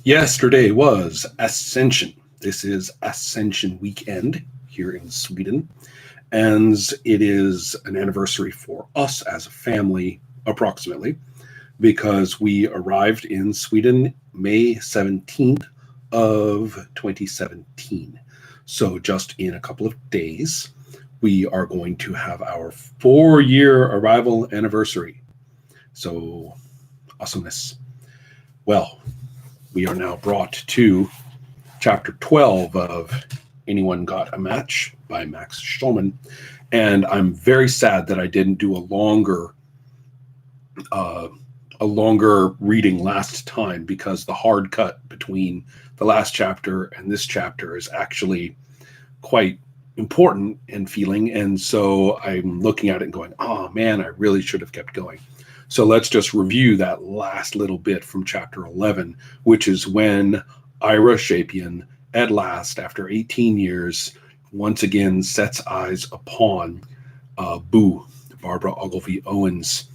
Yesterday was Ascension. This is Ascension weekend here in Sweden, and it is an anniversary for us as a family, approximately, because we arrived in Sweden May 17th of 2017. So just in a couple of days, we are going to have our 4-year arrival anniversary. So awesomeness. Well, we are now brought to chapter 12 of Anyone Got a Match by Max Schulman. And I'm very sad that I didn't do a longer reading last time, because the hard cut between the last chapter and this chapter is actually quite important and feeling. And so I'm looking at it and going, oh man, I really should have kept going. So let's just review that last little bit from chapter 11, which is when Ira Shapian, at last, after 18 years, once again sets eyes upon Boo, Barbara Ogilvy Owens,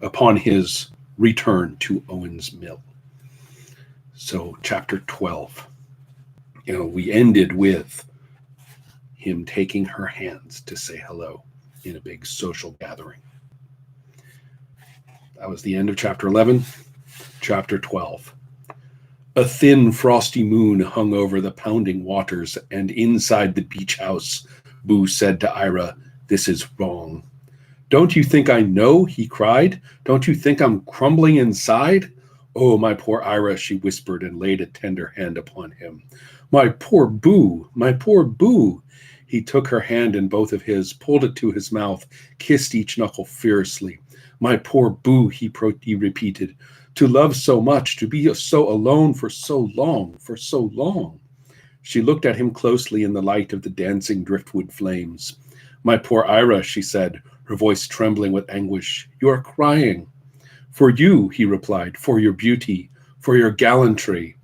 upon his return to Owens Mill. So chapter 12, we ended with him taking her hands to say hello in a big social gathering. That was the end of chapter 11. Chapter 12. A thin, frosty moon hung over the pounding waters, and inside the beach house, Boo said to Ira, "This is wrong." "Don't you think I know?" he cried. "Don't you think I'm crumbling inside?" "Oh, my poor Ira," she whispered, and laid a tender hand upon him. "My poor Boo, my poor Boo." He took her hand in both of his, pulled it to his mouth, kissed each knuckle fiercely. "My poor Boo," he repeated. "To love so much, to be so alone for so long, for so long." She looked at him closely in the light of the dancing driftwood flames. "My poor Ira," she said, her voice trembling with anguish. "You are crying." "For you," he replied, "for your beauty, for your gallantry."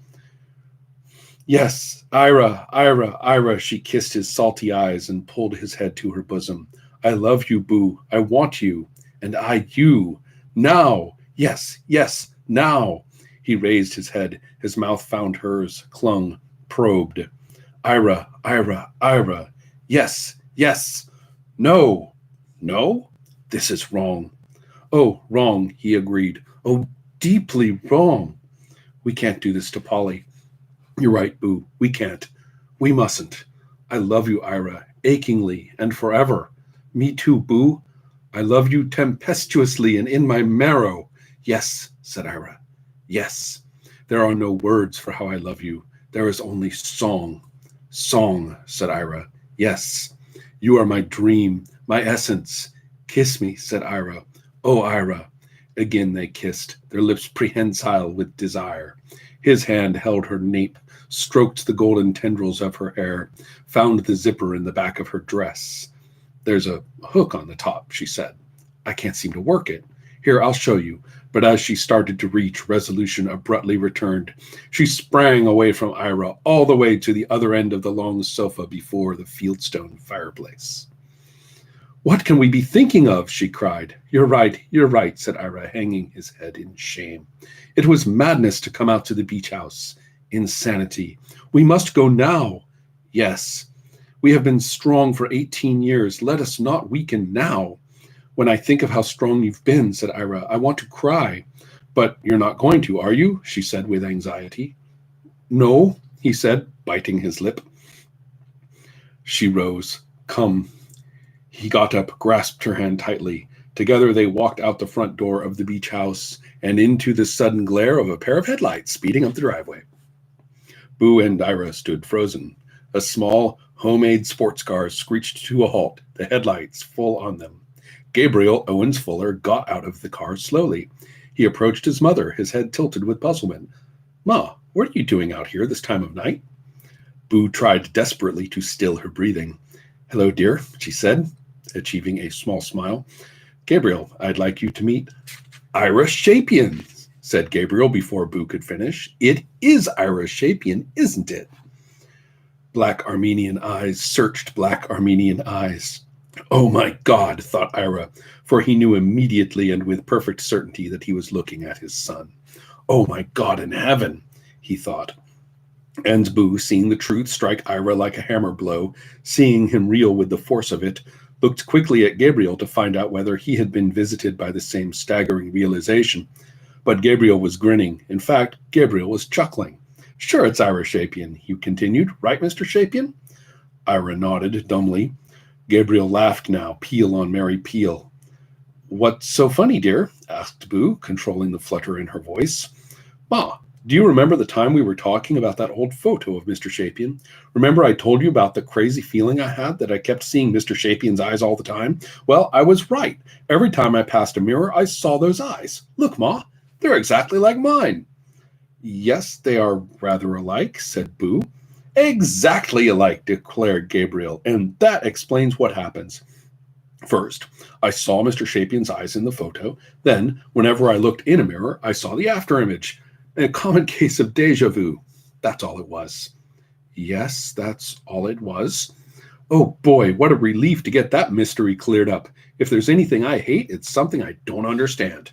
"Yes, Ira, Ira, Ira," she kissed his salty eyes and pulled his head to her bosom. "I love you, Boo. I want you. And I you. Now. Yes, yes, now." He raised his head. His mouth found hers, clung, probed. "Ira, Ira, Ira. Yes, yes. No. No? This is wrong." "Oh, wrong," he agreed. "Oh, deeply wrong. We can't do this to Polly." "You're right, Boo. We can't. We mustn't. I love you, Ira, achingly and forever. Me too, Boo. I love you tempestuously and in my marrow." "Yes," said Ira. "Yes. There are no words for how I love you. There is only song." "Song," said Ira. "Yes. You are my dream, my essence. Kiss me," said Ira. "Oh, Ira." Again they kissed, their lips prehensile with desire. His hand held her nape, stroked the golden tendrils of her hair, found the zipper in the back of her dress. "There's a hook on the top," she said. "I can't seem to work it. Here, I'll show you." But as she started to reach, resolution abruptly returned. She sprang away from Ira, all the way to the other end of the long sofa before the fieldstone fireplace. "What can we be thinking of?" she cried. You're right, said Ira, hanging his head in shame. "It was madness to come out to the beach house. Insanity. We must go now." "Yes. We have been strong for 18 years. Let us not weaken now." "When I think of how strong you've been," said Ira, "I want to cry." "But you're not going to, are you?" she said with anxiety. "No," he said, biting his lip. She rose. "Come." He got up, grasped her hand tightly. Together they walked out the front door of the beach house and into the sudden glare of a pair of headlights speeding up the driveway. Boo and Ira stood frozen. A small, homemade sports car screeched to a halt, the headlights full on them. Gabriel Owens Fuller got out of the car slowly. He approached his mother, his head tilted with puzzlement. "Ma, what are you doing out here this time of night?" Boo tried desperately to still her breathing. "Hello, dear," she said, achieving a small smile. "Gabriel, I'd like you to meet—" "Ira Shapian," said Gabriel before Boo could finish. "It is Ira Shapian, isn't it?" Black Armenian eyes searched black Armenian eyes. "Oh my God," thought Ira, for he knew immediately and with perfect certainty that he was looking at his son. Oh my God in heaven, he thought. And Boo, seeing the truth strike Ira like a hammer blow, seeing him reel with the force of it, looked quickly at Gabriel to find out whether he had been visited by the same staggering realization. But Gabriel was grinning. In fact, Gabriel was chuckling. Sure, it's Ira Shapian, he continued. Right, Mr. Shapian? Ira nodded dumbly. Gabriel laughed now, peal on merry peal. What's so funny, dear? Asked Boo, controlling the flutter in her voice. Ma, do you remember the time we were talking about that old photo of Mr. Shapian? Remember I told you about the crazy feeling I had that I kept seeing Mr. Shapian's eyes all the time? Well, I was right. Every time I passed a mirror, I saw those eyes. Look, Ma, they're exactly like mine. Yes, they are rather alike, said Boo. Exactly alike, declared Gabriel, and that explains what happens. First, I saw Mr. Shapian's eyes in the photo. Then, whenever I looked in a mirror, I saw the afterimage. A common case of deja vu. That's all it was. Yes, that's all it was. Oh boy, what a relief to get that mystery cleared up. If there's anything I hate, it's something I don't understand.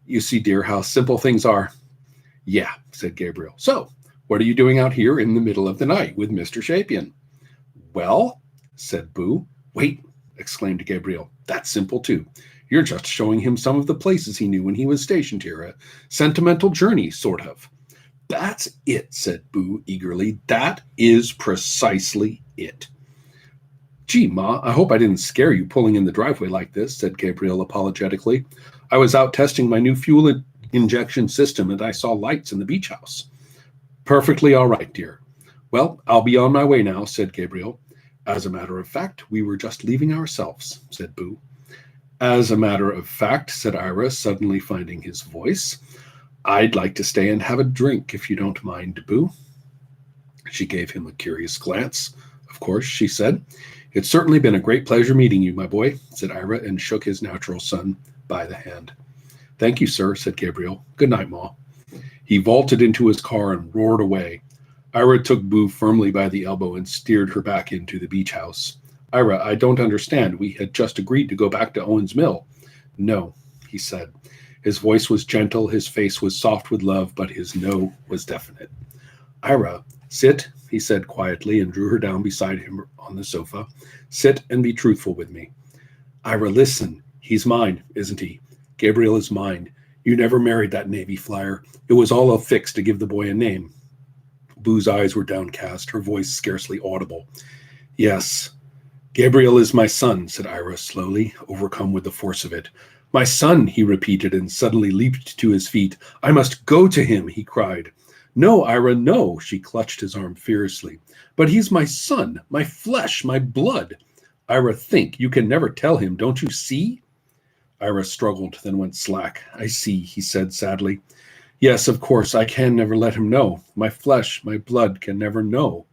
You see, dear, how simple things are. Yeah, said Gabriel. So, what are you doing out here in the middle of the night with Mr. Shapian? Well, said Boo. Wait, exclaimed Gabriel. That's simple too. You're just showing him some of the places he knew when he was stationed here. A sentimental journey, sort of. That's it, said Boo eagerly. That is precisely it. Gee, Ma, I hope I didn't scare you pulling in the driveway like this, said Gabriel apologetically. I was out testing my new fuel injection system and I saw lights in the beach house. Perfectly all right, dear. Well, I'll be on my way now, said Gabriel. As a matter of fact, we were just leaving ourselves, said Boo. As a matter of fact, said Ira, suddenly finding his voice, I'd like to stay and have a drink, if you don't mind, Boo. She gave him a curious glance. Of course, she said. It's certainly been a great pleasure meeting you, my boy, said Ira, and shook his natural son by the hand. Thank you, sir, said Gabriel. Good night, Ma. He vaulted into his car and roared away. Ira took Boo firmly by the elbow and steered her back into the beach house. Ira, I don't understand. We had just agreed to go back to Owen's Mill. No, he said. His voice was gentle, his face was soft with love, but his no was definite. Ira, sit, he said quietly and drew her down beside him on the sofa. Sit and be truthful with me. Ira, listen. He's mine, isn't he? Gabriel is mine. You never married that Navy flyer. It was all a fix to give the boy a name. Boo's eyes were downcast, her voice scarcely audible. Yes, Gabriel is my son, said Ira slowly, overcome with the force of it. My son, he repeated, and suddenly leaped to his feet. I must go to him, he cried. No, Ira, no, she clutched his arm fiercely. But he's my son, my flesh, my blood. Ira, think, you can never tell him, don't you see? Ira struggled, then went slack. I see, he said sadly. Yes, of course, I can never let him know. My flesh, my blood can never know.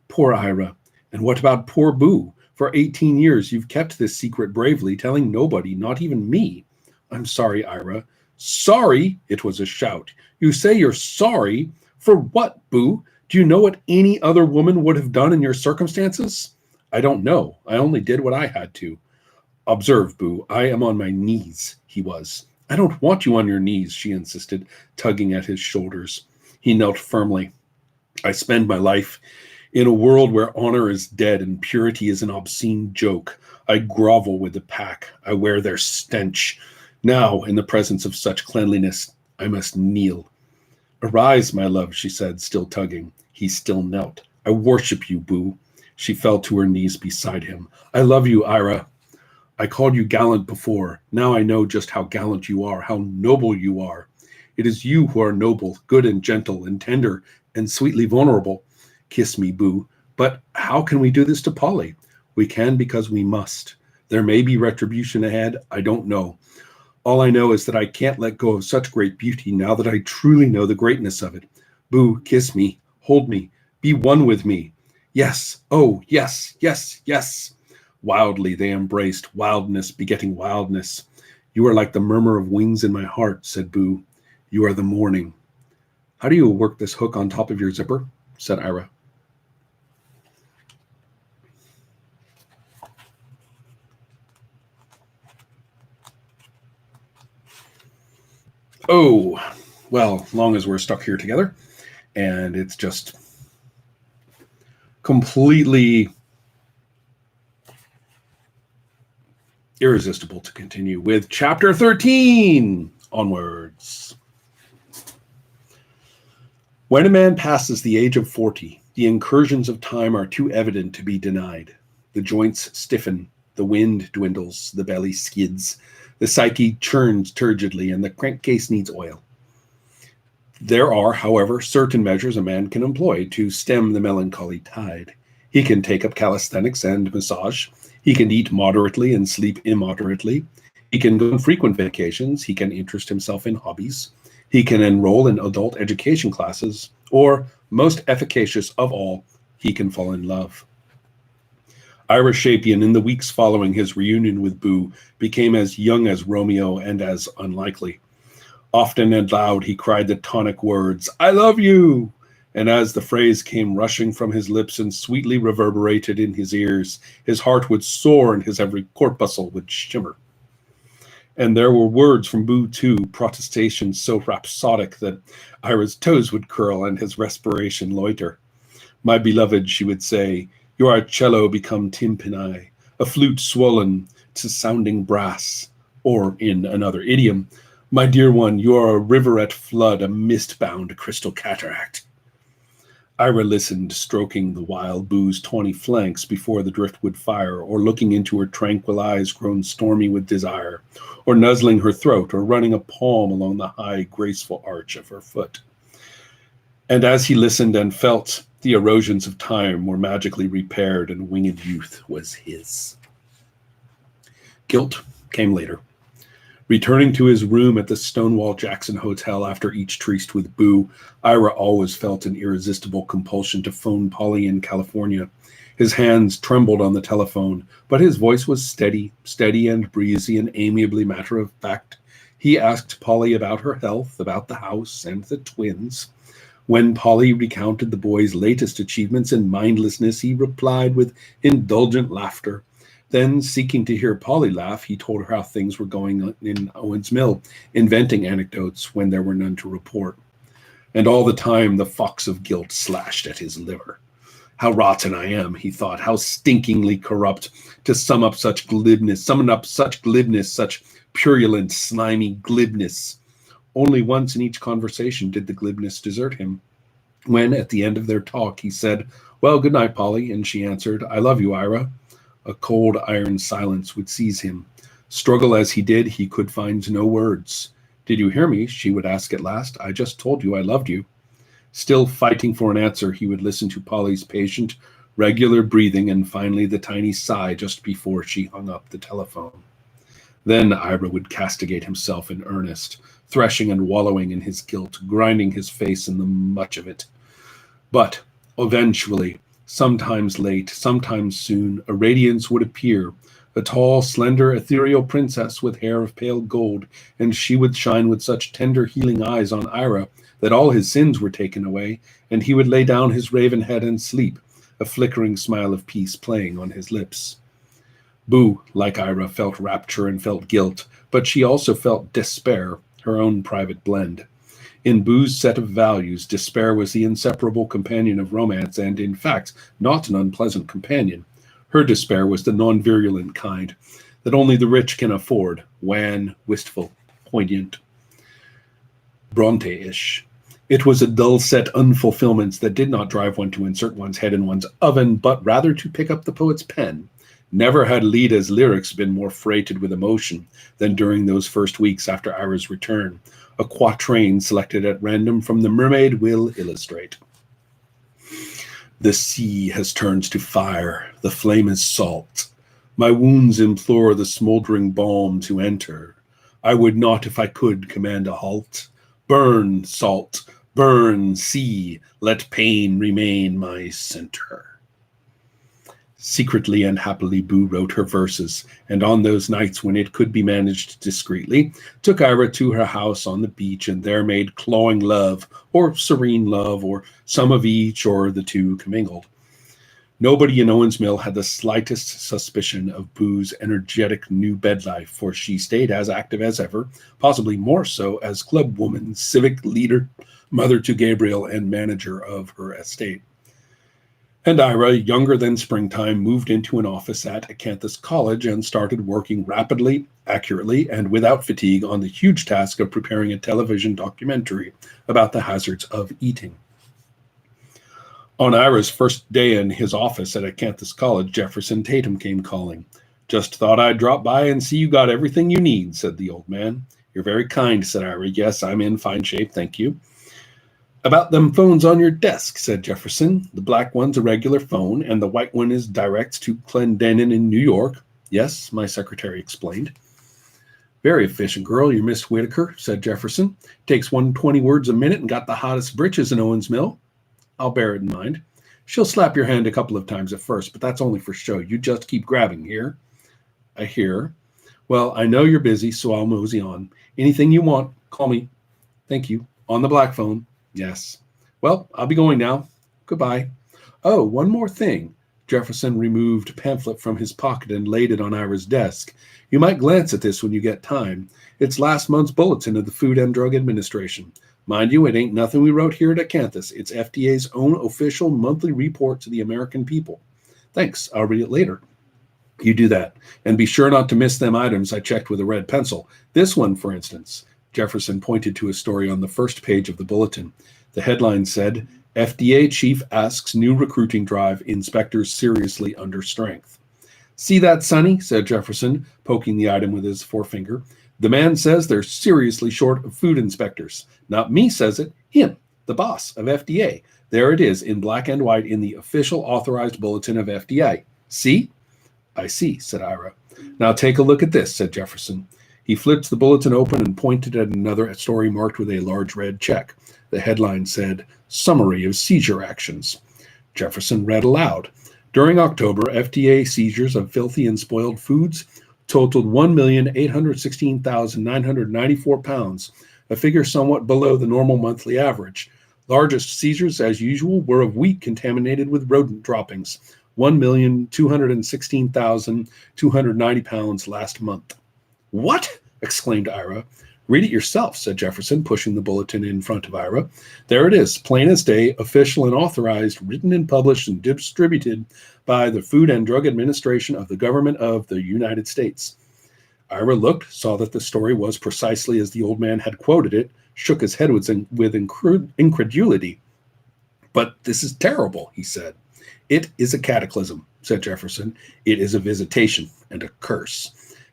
Poor Ira. And what about poor Boo? For 18 years, you've kept this secret bravely, telling nobody, not even me. I'm sorry, Ira. Sorry? It was a shout. You say you're sorry? For what, Boo? Do you know what any other woman would have done in your circumstances? I don't know. I only did what I had to. Observe, Boo. I am on my knees, he was. I don't want you on your knees, she insisted, tugging at his shoulders. He knelt firmly. I spend my life in a world where honor is dead and purity is an obscene joke. I grovel with the pack. I wear their stench. Now, in the presence of such cleanliness, I must kneel. Arise, my love, she said, still tugging. He still knelt. I worship you, Boo. She fell to her knees beside him. I love you, Ira. I called you gallant before. Now I know just how gallant you are, how noble you are. It is you who are noble, good and gentle and tender and sweetly vulnerable. Kiss me, Boo. But how can we do this to Polly? We can because we must. There may be retribution ahead. I don't know. All I know is that I can't let go of such great beauty now that I truly know the greatness of it. Boo, kiss me, hold me, be one with me. Yes, oh, yes, yes, yes. Wildly they embraced, wildness begetting wildness. You are like the murmur of wings in my heart, said Boo. You are the morning. How do you work this hook on top of your zipper? Said Ira. Oh, well, long as we're stuck here together. And it's just completely irresistible to continue with chapter 13 onwards. When a man passes the age of 40, the incursions of time are too evident to be denied. The joints stiffen, the wind dwindles, the belly skids, the psyche churns turgidly, and the crankcase needs oil. There are, however, certain measures a man can employ to stem the melancholy tide. He can take up calisthenics and massage. He can eat moderately and sleep immoderately. He can go on frequent vacations. He can interest himself in hobbies. He can enroll in adult education classes. Or, most efficacious of all, he can fall in love. Ira Shapian, in the weeks following his reunion with Boo, became as young as Romeo and as unlikely. Often and loud he cried the tonic words, "I love you!" And as the phrase came rushing from his lips and sweetly reverberated in his ears, his heart would soar and his every corpuscle would shimmer. And there were words from Boo, too, protestations so rhapsodic that Ira's toes would curl and his respiration loiter. "My beloved," she would say, "you are a cello become timpani, a flute swollen to sounding brass." Or, in another idiom, "My dear one, you are a river at flood, a mist-bound crystal cataract." Ira listened, stroking the while Boo's tawny flanks before the driftwood fire, or looking into her tranquil eyes grown stormy with desire, or nuzzling her throat, or running a palm along the high, graceful arch of her foot. And as he listened and felt, the erosions of time were magically repaired, and winged youth was his. Guilt came later. Returning to his room at the Stonewall Jackson Hotel after each tryst with Boo, Ira always felt an irresistible compulsion to phone Polly in California. His hands trembled on the telephone, but his voice was steady and breezy and amiably matter-of-fact. He asked Polly about her health, about the house, and the twins. When Polly recounted the boy's latest achievements in mindlessness, he replied with indulgent laughter. Then, seeking to hear Polly laugh, he told her how things were going in Owens Mill, inventing anecdotes when there were none to report. And all the time the fox of guilt slashed at his liver. "How rotten I am," he thought, "how stinkingly corrupt, to summon up such glibness, such purulent, slimy glibness." Only once in each conversation did the glibness desert him. When, at the end of their talk, he said, "Well, good night, Polly," and she answered, "I love you, Ira," a cold iron silence would seize him. Struggle as he did, he could find no words. "Did you hear me?" she would ask at last. "I just told you I loved you." Still fighting for an answer, he would listen to Polly's patient, regular breathing and finally the tiny sigh just before she hung up the telephone. Then Ira would castigate himself in earnest, threshing and wallowing in his guilt, grinding his face in the much of it. But eventually, sometimes late, sometimes soon, a radiance would appear, a tall, slender, ethereal princess with hair of pale gold, and she would shine with such tender, healing eyes on Ira that all his sins were taken away, and he would lay down his raven head and sleep, a flickering smile of peace playing on his lips. Boo, like Ira, felt rapture and felt guilt, but she also felt despair, her own private blend. In Boo's set of values, despair was the inseparable companion of romance, and, in fact, not an unpleasant companion. Her despair was the non-virulent kind that only the rich can afford, wan, wistful, poignant, Bronte-ish. It was a dull-set unfulfillment that did not drive one to insert one's head in one's oven, but rather to pick up the poet's pen. Never had Lida's lyrics been more freighted with emotion than during those first weeks after Ira's return. A quatrain selected at random from The Mermaid will illustrate. "The sea has turned to fire, the flame is salt. My wounds implore the smoldering balm to enter. I would not, if I could, command a halt. Burn, salt, burn, sea, let pain remain my center." Secretly and happily Boo wrote her verses, and on those nights when it could be managed discreetly, took Ira to her house on the beach and there made clawing love, or serene love, or some of each, or the two commingled. Nobody in Owens Mill had the slightest suspicion of Boo's energetic new bed life, for she stayed as active as ever, possibly more so as clubwoman, civic leader, mother to Gabriel, and manager of her estate. And Ira, younger than Springtime, moved into an office at Acanthus College and started working rapidly, accurately, and without fatigue on the huge task of preparing a television documentary about the hazards of eating. On Ira's first day in his office at Acanthus College, Jefferson Tatum came calling. "Just thought I'd drop by and see you got everything you need," said the old man. "You're very kind," said Ira. "Yes, I'm in fine shape, thank you." "About them phones on your desk," said Jefferson. "The black one's a regular phone, and the white one is direct to Clendenin in New York." "Yes," my secretary explained. "Very efficient girl, your Miss Whitaker," said Jefferson. "Takes 120 words a minute and got the hottest britches in Owens Mill." "I'll bear it in mind. She'll slap your hand a couple of times at first, but that's only for show. You just keep grabbing here." "I hear. Well, I know you're busy, so I'll mosey on. Anything you want, call me." "Thank you. On the black phone." "Yes." "Well, I'll be going now. Goodbye." "Oh, one more thing." Jefferson removed a pamphlet from his pocket and laid it on Ira's desk. "You might glance at this when you get time. It's last month's bulletin of the Food and Drug Administration. Mind you, it ain't nothing we wrote here at Acanthus. It's FDA's own official monthly report to the American people." "Thanks. I'll read it later." "You do that. And be sure not to miss them items I checked with a red pencil. This one, for instance." Jefferson pointed to a story on the first page of the bulletin. The headline said, "FDA Chief Asks New Recruiting Drive Inspectors Seriously Under Strength." "See that, Sonny?" said Jefferson, poking the item with his forefinger. "The man says they're seriously short of food inspectors. Not me says it, him, the boss of FDA. There it is in black and white in the official authorized bulletin of FDA. See?" "I see," said Ira. "Now take a look at this," said Jefferson. He flipped the bulletin open and pointed at another story marked with a large red check. The headline said, "Summary of Seizure Actions." Jefferson read aloud. During October, FDA seizures of filthy and spoiled foods totaled 1,816,994 pounds, a figure somewhat below the normal monthly average. Largest seizures, as usual, were of wheat contaminated with rodent droppings, 1,216,290 pounds last month. "What?" exclaimed Ira. "Read it yourself," said Jefferson, pushing the bulletin in front of Ira. "There it is, plain as day, official and authorized, written and published and distributed by the Food and Drug Administration of the Government of the United States." Ira looked, saw that the story was precisely as the old man had quoted it, shook his head with incredulity. "But this is terrible," he said. "It is a cataclysm," said Jefferson. "It is a visitation and a curse.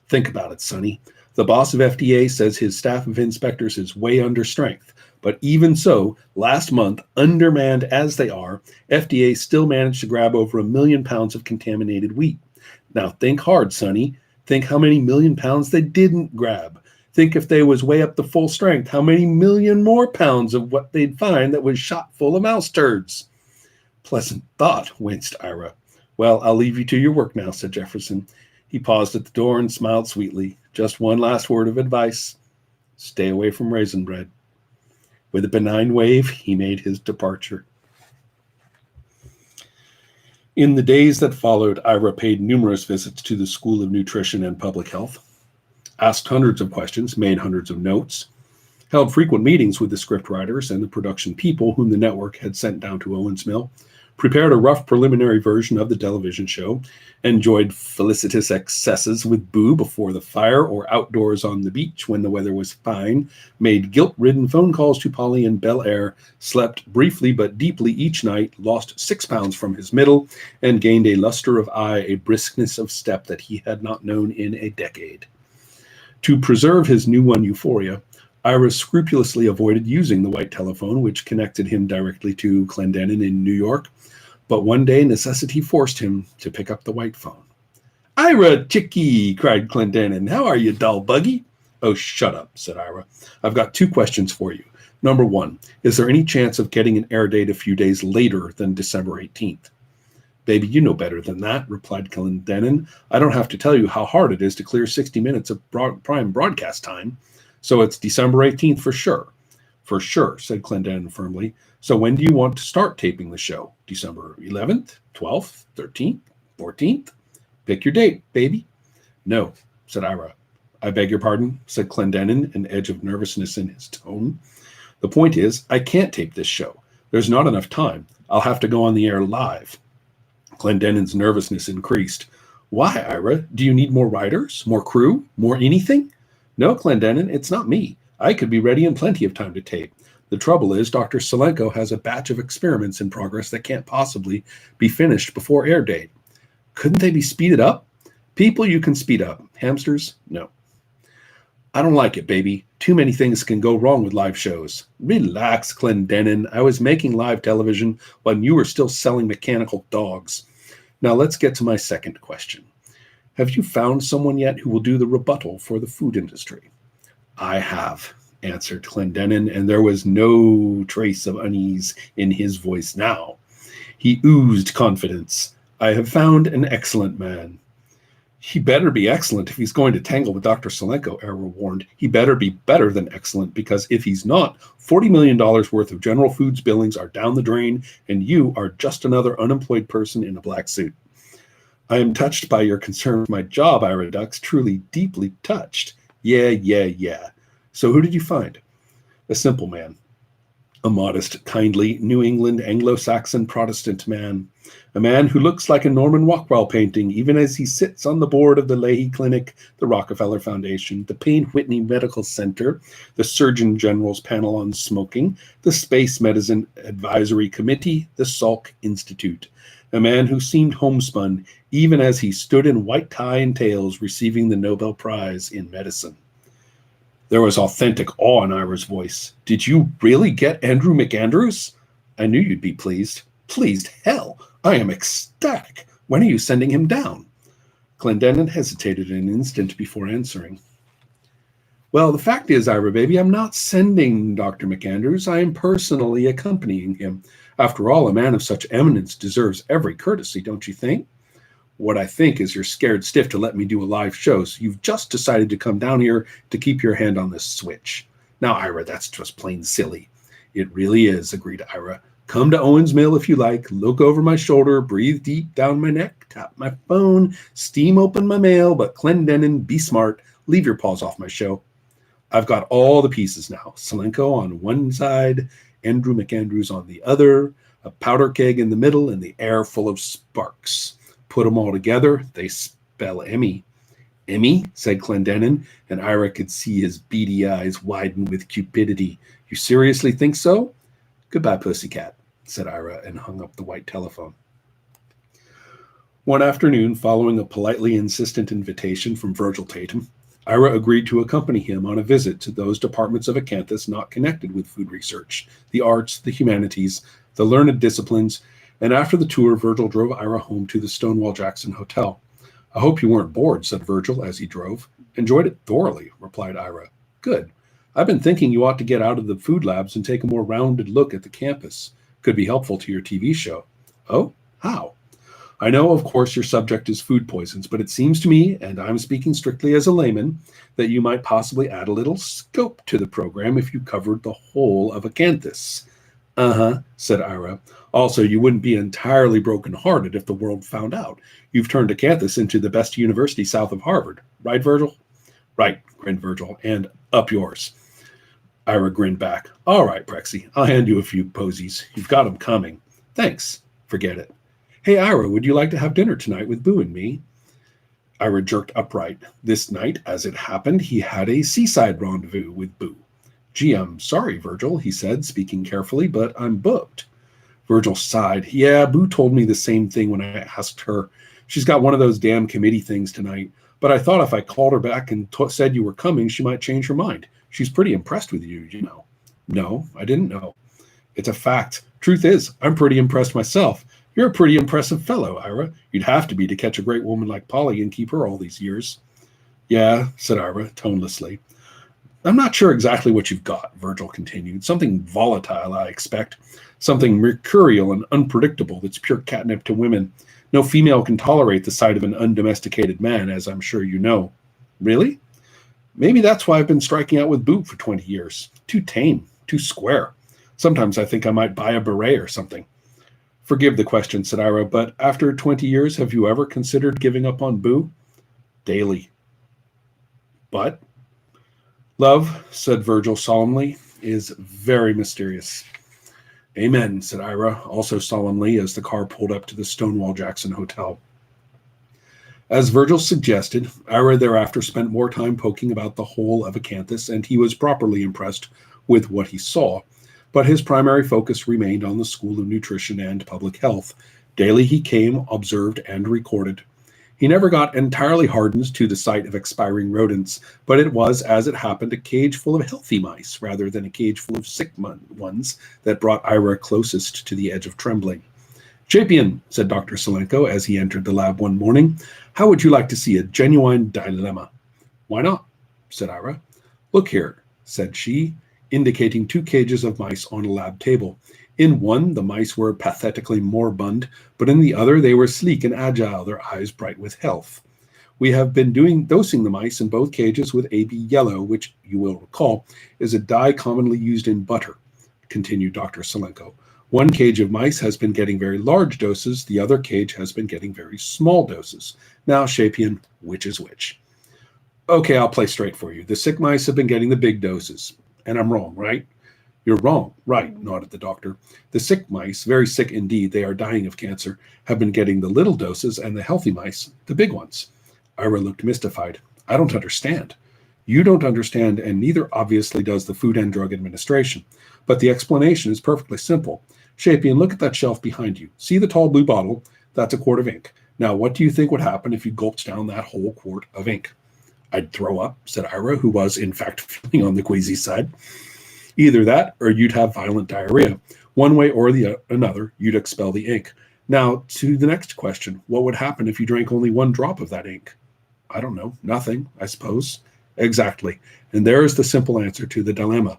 Think about it, Sonny. The boss of FDA says his staff of inspectors is way under strength. But even so, last month, undermanned as they are, FDA still managed to grab over 1 million pounds of contaminated wheat. Now think hard, Sonny. Think how many million pounds they didn't grab. Think if they was way up to full strength, how many million more pounds of what they'd find that was shot full of mouse turds." "Pleasant thought," winced Ira. "Well, I'll leave you to your work now," said Jefferson. He paused at the door and smiled sweetly. "Just one last word of advice. Stay away from raisin bread." With a benign wave, he made his departure. In the days that followed, Ira paid numerous visits to the School of Nutrition and Public Health, asked hundreds of questions, made hundreds of notes, held frequent meetings with the scriptwriters and the production people whom the network had sent down to Owens Mill, prepared a rough preliminary version of the television show, enjoyed felicitous excesses with Boo before the fire or outdoors on the beach when the weather was fine, made guilt-ridden phone calls to Polly in Bel Air, slept briefly but deeply each night, lost 6 pounds from his middle, and gained a luster of eye, a briskness of step that he had not known in a decade. To preserve his new won euphoria, Ira scrupulously avoided using the white telephone, which connected him directly to Clendenin in New York. But one day necessity forced him to pick up the white phone. "Ira, chickie!" cried Clendenin. "How are you, dull buggy?" "Oh, shut up," said Ira. "I've got 2 questions for you. Number 1, is there any chance of getting an air date a few days later than December 18th? "Baby, you know better than that," replied Clendenin. "I don't have to tell you how hard it is to clear 60 minutes of prime broadcast time. So it's December 18th for sure." For sure, said Clendenin firmly. So when do you want to start taping the show? December 11th, 12th, 13th, 14th? Pick your date, baby. No, said Ira. I beg your pardon, said Clendenin, an edge of nervousness in his tone. The point is, I can't tape this show. There's not enough time. I'll have to go on the air live. Clendenin's nervousness increased. Why, Ira? Do you need more writers? More crew? More anything? No, Clendenin, it's not me. I could be ready in plenty of time to tape. The trouble is, Dr. Salenko has a batch of experiments in progress that can't possibly be finished before air date. Couldn't they be speeded up? People you can speed up. Hamsters? No. I don't like it, baby. Too many things can go wrong with live shows. Relax, Clendenin. I was making live television when you were still selling mechanical dogs. Now let's get to my second question. Have you found someone yet who will do the rebuttal for the food industry? I have, answered Clendenin, and there was no trace of unease in his voice now. He oozed confidence. I have found an excellent man. He better be excellent if he's going to tangle with Dr. Salenko, Ira warned. He better be better than excellent, because if he's not, $40 million worth of General Foods billings are down the drain, and you are just another unemployed person in a black suit. I am touched by your concern for my job, Ira Ducks, truly deeply touched. Yeah. So who did you find? A simple man. A modest, kindly, New England Anglo-Saxon Protestant man. A man who looks like a Norman Rockwell painting, even as he sits on the board of the Leahy Clinic, the Rockefeller Foundation, the Payne Whitney Medical Center, the Surgeon General's Panel on Smoking, the Space Medicine Advisory Committee, the Salk Institute. A man who seemed homespun, even as he stood in white tie and tails receiving the Nobel Prize in Medicine. There was authentic awe in Ira's voice. Did you really get Andrew McAndrews? I knew you'd be pleased. Pleased? Hell, I am ecstatic. When are you sending him down? Clendenin hesitated an instant before answering. Well, the fact is, Ira, baby, I'm not sending Dr. McAndrews. I am personally accompanying him. After all, a man of such eminence deserves every courtesy, don't you think? What I think is you're scared stiff to let me do a live show, so you've just decided to come down here to keep your hand on this switch. Now, Ira, that's just plain silly. It really is, agreed Ira. Come to Owens Mill if you like, look over my shoulder, breathe deep down my neck, tap my phone, steam open my mail, but Clendenin, be smart, leave your paws off my show. I've got all the pieces now. Salenko on one side, Andrew McAndrews on the other, a powder keg in the middle, and the air full of sparks. Put them all together, they spell Emmy. Emmy, said Clendenin, and Ira could see his beady eyes widen with cupidity. You seriously think so? Goodbye, pussycat, said Ira, and hung up the white telephone. One afternoon, following a politely insistent invitation from Virgil Tatum, Ira agreed to accompany him on a visit to those departments of Acanthus not connected with food research, the arts, the humanities, the learned disciplines, and after the tour, Virgil drove Ira home to the Stonewall Jackson Hotel. I hope you weren't bored, said Virgil as he drove. Enjoyed it thoroughly, replied Ira. Good. I've been thinking you ought to get out of the food labs and take a more rounded look at the campus. Could be helpful to your TV show. Oh, how? I know, of course, your subject is food poisons, but it seems to me, and I'm speaking strictly as a layman, that you might possibly add a little scope to the program if you covered the whole of Acanthus. Uh-huh, said Ira. Also, you wouldn't be entirely broken-hearted if the world found out. You've turned Acanthus into the best university south of Harvard. Right, Virgil? Right, grinned Virgil, and up yours. Ira grinned back. All right, Prexy, I'll hand you a few posies. You've got 'em coming. Thanks. Forget it. Hey, Ira, would you like to have dinner tonight with Boo and me? Ira jerked upright. This night, as it happened, he had a seaside rendezvous with Boo. Gee, I'm sorry, Virgil, he said, speaking carefully, but I'm booked. Virgil sighed. Yeah, Boo told me the same thing when I asked her. She's got one of those damn committee things tonight, but I thought if I called her back and said you were coming, she might change her mind. She's pretty impressed with you, you know. No, I didn't know. It's a fact. Truth is, I'm pretty impressed myself. You're a pretty impressive fellow, Ira. You'd have to be to catch a great woman like Polly and keep her all these years. Yeah, said Ira, tonelessly. I'm not sure exactly what you've got, Virgil continued. Something volatile, I expect. Something mercurial and unpredictable that's pure catnip to women. No female can tolerate the sight of an undomesticated man, as I'm sure you know. Really? Maybe that's why I've been striking out with Boo for 20 years. Too tame. too square. Sometimes I think I might buy a beret or something. Forgive the question, said Ira, but after 20 years, have you ever considered giving up on Boo? Daily. But love, said Virgil solemnly, is very mysterious. Amen, said Ira, also solemnly, as the car pulled up to the Stonewall Jackson Hotel. As Virgil suggested, Ira thereafter spent more time poking about the whole of Acanthus, and he was properly impressed with what he saw, but his primary focus remained on the School of Nutrition and Public Health. Daily he came, observed, and recorded. He never got entirely hardened to the sight of expiring rodents, but it was, as it happened, a cage full of healthy mice rather than a cage full of sick ones that brought Ira closest to the edge of trembling. Chapin, said Dr. Solenko as he entered the lab one morning, how would you like to see a genuine dilemma? Why not? Said Ira. Look here, said she, indicating 2 cages of mice on a lab table. In one, the mice were pathetically moribund, but in the other, they were sleek and agile, their eyes bright with health. We have been dosing the mice in both cages with AB yellow, which, you will recall, is a dye commonly used in butter, continued Dr. Solenko. One cage of mice has been getting very large doses, the other cage has been getting very small doses. Now, Chapin, which is which? Okay, I'll play straight for you. The sick mice have been getting the big doses, and I'm wrong, right? You're wrong, right, nodded the doctor. The sick mice, very sick indeed, they are dying of cancer, have been getting the little doses, and the healthy mice, the big ones. Ira looked mystified. I don't understand. You don't understand, and neither obviously does the Food and Drug Administration. But the explanation is perfectly simple. Chapin, look at that shelf behind you. See the tall blue bottle? That's a quart of ink. Now, what do you think would happen if you gulped down that whole quart of ink? I'd throw up, said Ira, who was, in fact, feeling on the queasy side. Either that, or you'd have violent diarrhea. One way or the another, you'd expel the ink. Now, to the next question. What would happen if you drank only 1 drop of that ink? I don't know. Nothing, I suppose. Exactly. And there is the simple answer to the dilemma.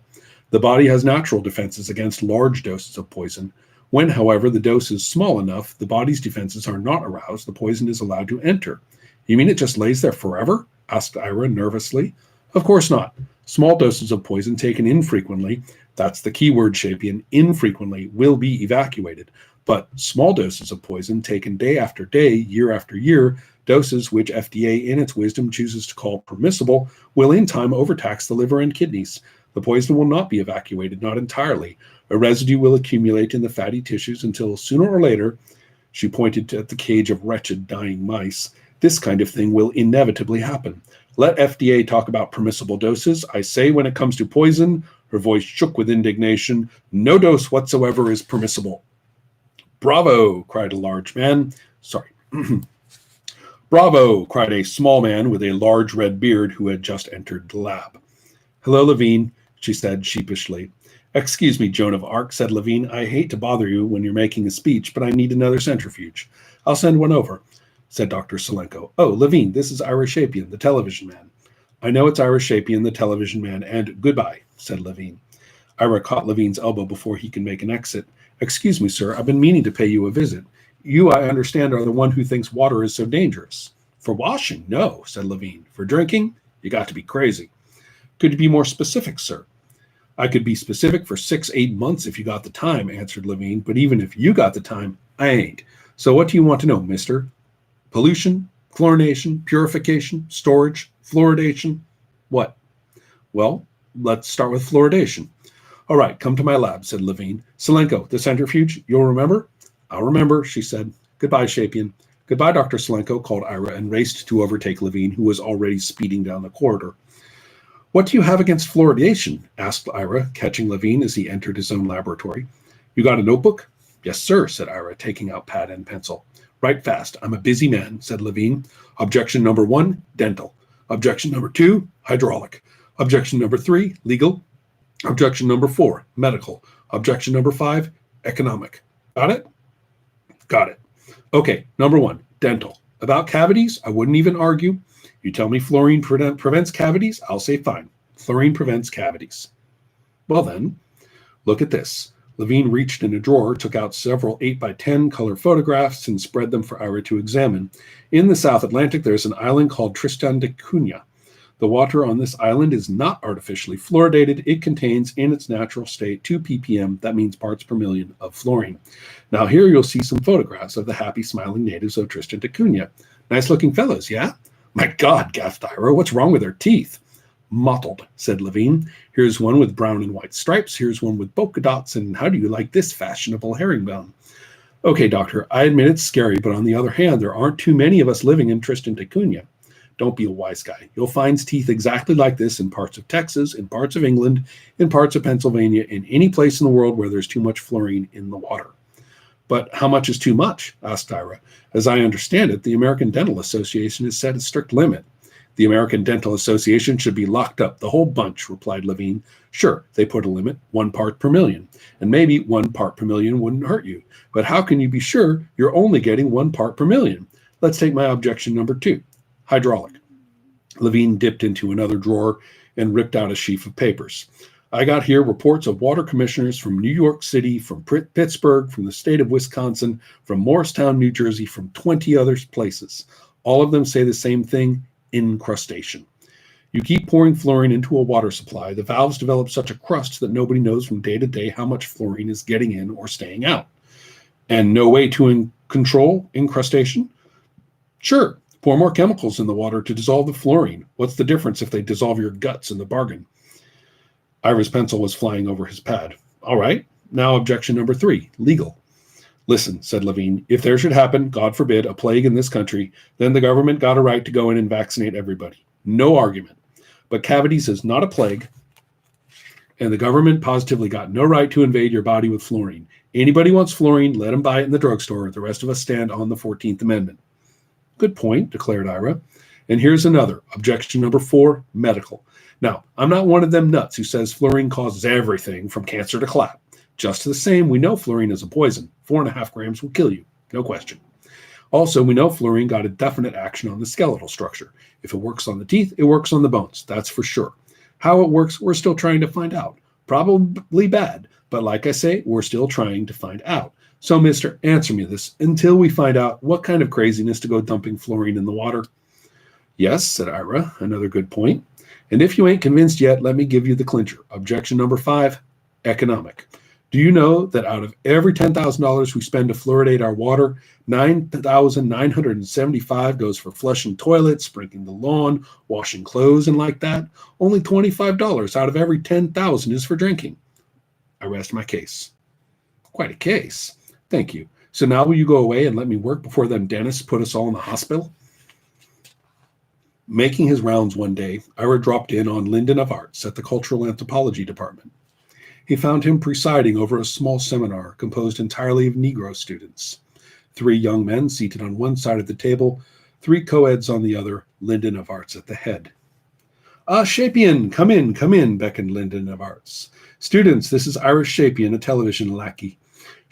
The body has natural defenses against large doses of poison. When, however, the dose is small enough, the body's defenses are not aroused, the poison is allowed to enter. You mean it just lays there forever? Asked Ira nervously. Of course not. Small doses of poison taken infrequently, that's the key word, Chapin, infrequently, will be evacuated. But small doses of poison taken day after day, year after year, doses which FDA in its wisdom chooses to call permissible, will in time overtax the liver and kidneys. The poison will not be evacuated, not entirely. A residue will accumulate in the fatty tissues until sooner or later, she pointed at the cage of wretched dying mice, this kind of thing will inevitably happen. Let FDA talk about permissible doses. I say when it comes to poison, her voice shook with indignation, no dose whatsoever is permissible. Bravo, cried a large man. Sorry. Bravo, cried a small man with a large red beard who had just entered the lab. Hello, Levine, she said sheepishly. Excuse me, Joan of Arc, said Levine. I hate to bother you when you're making a speech, but I need another centrifuge. I'll send one over, said Dr. Solenko. Oh, Levine, this is Ira Chapin, the television man. I know it's Ira Chapin, the television man, and goodbye, said Levine. Ira caught Levine's elbow before he could make an exit. Excuse me, sir, I've been meaning to pay you a visit. You, I understand, are the one who thinks water is so dangerous. For washing, no, said Levine. For drinking, you got to be crazy. Could you be more specific, sir? I could be specific for 6-8 months if you got the time, answered Levine, but even if you got the time, I ain't. So what do you want to know, mister? Pollution, chlorination, purification, storage, fluoridation? What? Well, let's start with fluoridation. All right, come to my lab, said Levine. Solenko, the centrifuge, you'll remember? I'll remember, she said. Goodbye, Chapin. Goodbye, Dr. Solenko, called Ira and raced to overtake Levine, who was already speeding down the corridor. What do you have against fluoridation? Asked Ira, catching Levine as he entered his own laboratory. You got a notebook? Yes, sir, said Ira, taking out pad and pencil. Write fast. I'm a busy man, said Levine. Objection number 1, dental. Objection number 2, hydraulic. Objection number 3, legal. Objection number 4, medical. Objection number 5, economic. Got it? Got it. Okay, number 1, dental. About cavities, I wouldn't even argue. You tell me fluorine prevents cavities, I'll say fine. Fluorine prevents cavities. Well then, look at this. Levine reached in a drawer, took out several 8x10 color photographs, and spread them for Ira to examine. In the South Atlantic, there's an island called Tristan da Cunha. The water on this island is not artificially fluoridated. It contains in its natural state 2 ppm, that means parts per million, of fluorine. Now here you'll see some photographs of the happy, smiling natives of Tristan da Cunha. Nice looking fellows, yeah? My God, gasped Ira, what's wrong with their teeth? Mottled, said Levine. Here's one with brown and white stripes. Here's one with polka dots. And how do you like this fashionable herringbone? Okay, doctor, I admit it's scary, but on the other hand, there aren't too many of us living in Tristan da Cunha. Don't be a wise guy. You'll find teeth exactly like this in parts of Texas, in parts of England, in parts of Pennsylvania, in any place in the world where there's too much fluorine in the water. But how much is too much? Asked Ira. As I understand it, the American Dental Association has set a strict limit. The American Dental Association should be locked up, the whole bunch, replied Levine. Sure, they put a limit, 1 part per million. And maybe 1 part per million wouldn't hurt you. But how can you be sure you're only getting 1 part per million? Let's take my objection number 2. Hydraulic. Levine dipped into another drawer and ripped out a sheaf of papers. I got here reports of water commissioners from New York City, from Pittsburgh, from the state of Wisconsin, from Morristown, New Jersey, from 20 other places. All of them say the same thing, incrustation. You keep pouring fluorine into a water supply, the valves develop such a crust that nobody knows from day to day how much fluorine is getting in or staying out. And no way to control incrustation? Sure, pour more chemicals in the water to dissolve the fluorine. What's the difference if they dissolve your guts in the bargain? Ira's pencil was flying over his pad. All right, now objection number 3, legal. Listen, said Levine, if there should happen, God forbid, a plague in this country, then the government got a right to go in and vaccinate everybody. No argument. But cavities is not a plague, and the government positively got no right to invade your body with fluorine. Anybody wants fluorine, let them buy it in the drugstore. The rest of us stand on the 14th Amendment. Good point, declared Ira. And here's another, objection number 4, medical. Now, I'm not one of them nuts who says fluorine causes everything from cancer to clap. Just the same, we know fluorine is a poison. 4.5 grams will kill you, no question. Also, we know fluorine got a definite action on the skeletal structure. If it works on the teeth, it works on the bones, that's for sure. How it works, we're still trying to find out. Probably bad, but like I say, we're still trying to find out. So, mister, answer me this until we find out what kind of craziness to go dumping fluorine in the water. Yes, said Ira, another good point. And if you ain't convinced yet, let me give you the clincher. Objection number 5, economic. Do you know that out of every $10,000 we spend to fluoridate our water, $9,975 goes for flushing toilets, sprinkling the lawn, washing clothes, and like that? Only $25 out of every $10,000 is for drinking. I rest my case. Quite a case. Thank you. So now will you go away and let me work before them dentists put us all in the hospital? Making his rounds one day, Ira dropped in on Lyndon of Arts at the Cultural Anthropology Department. He found him presiding over a small seminar composed entirely of Negro students. 3 young men seated on one side of the table, 3 co-eds on the other, Lyndon of Arts at the head. Shapian, come in, beckoned Lyndon of Arts. Students, this is Ira Shapian, a television lackey.